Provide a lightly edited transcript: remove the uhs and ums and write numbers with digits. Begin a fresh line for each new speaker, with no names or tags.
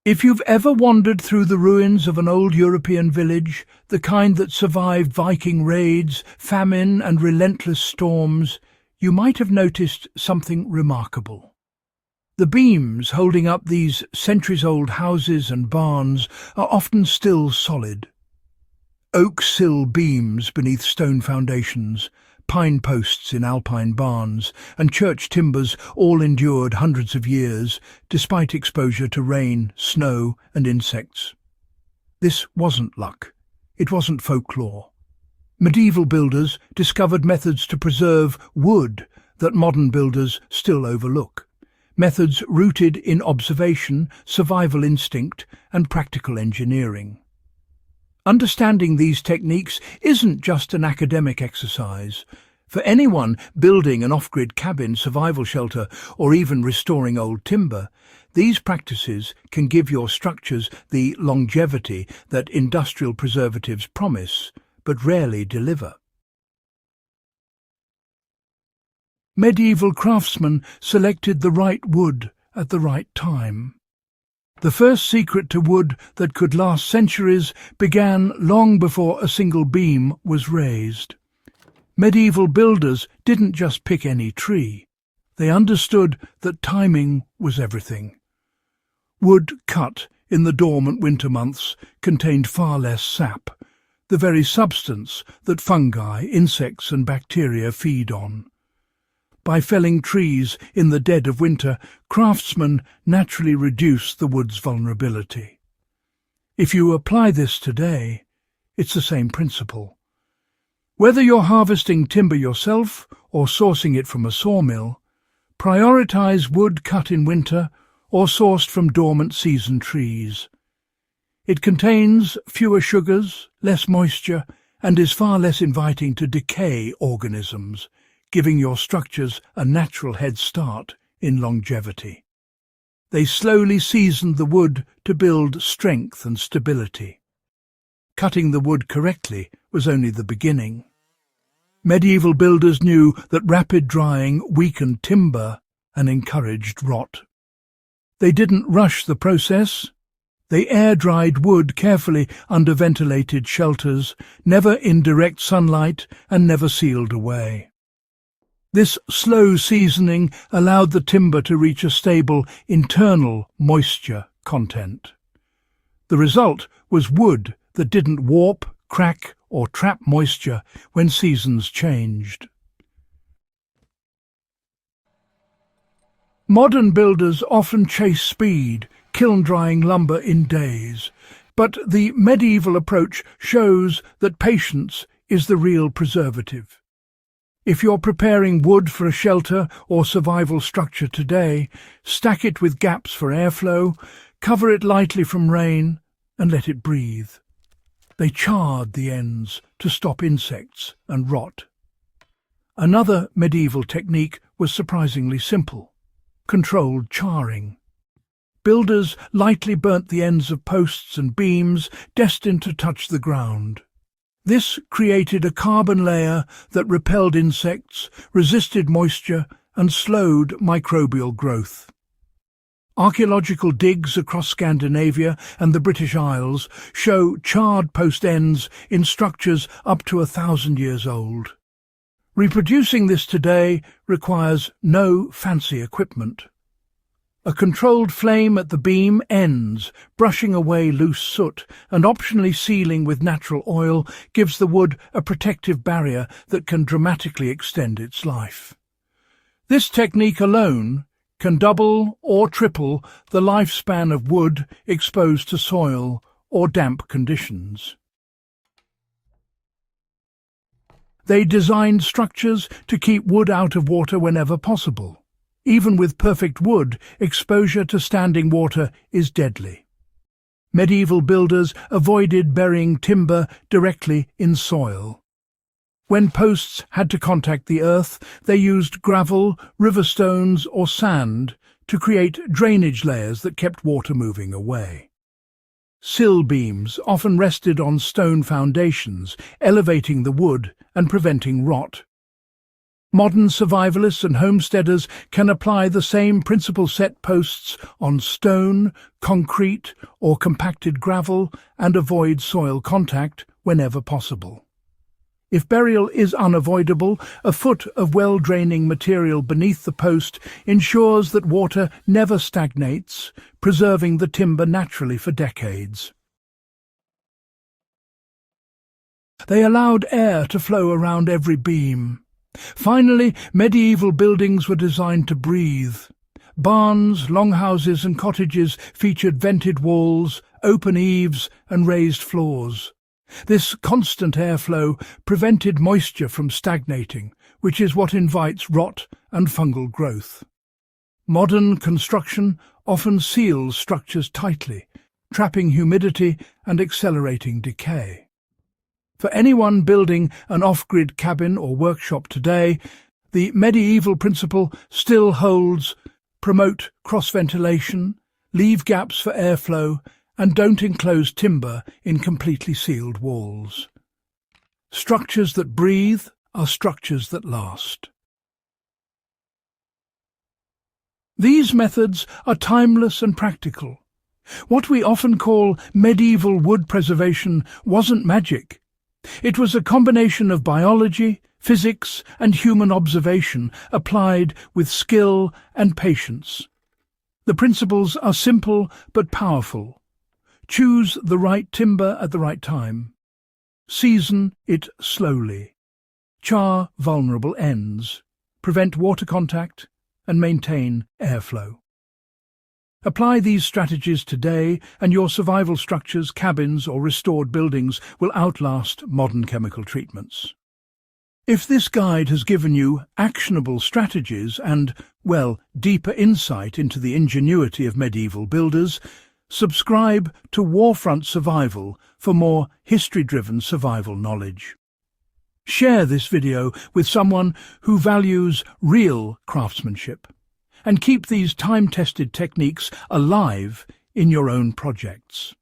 If you've ever wandered through the ruins of an old European village, the kind that survived Viking raids, famine and relentless storms, you might have noticed something remarkable. The beams holding up these centuries-old houses and barns are often still solid. Oak sill beams beneath stone foundations, pine posts in alpine barns, and church timbers all endured hundreds of years, despite exposure to rain, snow, and insects. This wasn't luck. It wasn't folklore. Medieval builders discovered methods to preserve wood that modern builders still overlook. Methods rooted in observation, survival instinct, and practical engineering. Understanding these techniques isn't just an academic exercise. For anyone building an off-grid cabin, survival shelter, or even restoring old timber, these practices can give your structures the longevity that industrial preservatives promise, but rarely deliver. Medieval craftsmen selected the right wood at the right time. The first secret to wood that could last centuries began long before a single beam was raised. Medieval builders didn't just pick any tree. They understood that timing was everything. Wood cut in the dormant winter months contained far less sap, the very substance that fungi, insects and bacteria feed on. By felling trees in the dead of winter, craftsmen naturally reduce the wood's vulnerability. If you apply this today, it's the same principle. Whether you're harvesting timber yourself or sourcing it from a sawmill, prioritize wood cut in winter or sourced from dormant season trees. It contains fewer sugars, less moisture, and is far less inviting to decay organisms, giving your structures a natural head start in longevity. They slowly seasoned the wood to build strength and stability. Cutting the wood correctly was only the beginning. Medieval builders knew that rapid drying weakened timber and encouraged rot. They didn't rush the process. They air-dried wood carefully under ventilated shelters, never in direct sunlight and never sealed away. This slow seasoning allowed the timber to reach a stable internal moisture content. The result was wood that didn't warp, crack, or trap moisture when seasons changed. Modern builders often chase speed, kiln-drying lumber in days, but the medieval approach shows that patience is the real preservative. If you're preparing wood for a shelter or survival structure today, stack it with gaps for airflow, cover it lightly from rain, and let it breathe. They charred the ends to stop insects and rot. Another medieval technique was surprisingly simple: controlled charring. Builders lightly burnt the ends of posts and beams destined to touch the ground. This created a carbon layer that repelled insects, resisted moisture, and slowed microbial growth. Archaeological digs across Scandinavia and the British Isles show charred post ends in structures up to 1,000 years old. Reproducing this today requires no fancy equipment. A controlled flame at the beam ends, brushing away loose soot, and optionally sealing with natural oil gives the wood a protective barrier that can dramatically extend its life. This technique alone can double or triple the lifespan of wood exposed to soil or damp conditions. They designed structures to keep wood out of water whenever possible. Even with perfect wood, exposure to standing water is deadly. Medieval builders avoided burying timber directly in soil. When posts had to contact the earth, they used gravel, river stones, or sand to create drainage layers that kept water moving away. Sill beams often rested on stone foundations, elevating the wood and preventing rot. Modern survivalists and homesteaders can apply the same principle, set posts on stone, concrete, or compacted gravel and avoid soil contact whenever possible. If burial is unavoidable, a foot of well-draining material beneath the post ensures that water never stagnates, preserving the timber naturally for decades. They allowed air to flow around every beam. Finally, medieval buildings were designed to breathe. Barns, longhouses and cottages featured vented walls, open eaves and raised floors. This constant airflow prevented moisture from stagnating, which is what invites rot and fungal growth. Modern construction often seals structures tightly, trapping humidity and accelerating decay. For anyone building an off-grid cabin or workshop today, the medieval principle still holds: promote cross-ventilation, leave gaps for airflow, and don't enclose timber in completely sealed walls. Structures that breathe are structures that last. These methods are timeless and practical. What we often call medieval wood preservation wasn't magic. It was a combination of biology, physics, and human observation applied with skill and patience. The principles are simple but powerful. Choose the right timber at the right time. Season it slowly. Char vulnerable ends. Prevent water contact and maintain airflow. Apply these strategies today and your survival structures, cabins or restored buildings will outlast modern chemical treatments. If this guide has given you actionable strategies and, well, deeper insight into the ingenuity of medieval builders, subscribe to Warfront Survival for more history-driven survival knowledge. Share this video with someone who values real craftsmanship, and keep these time-tested techniques alive in your own projects.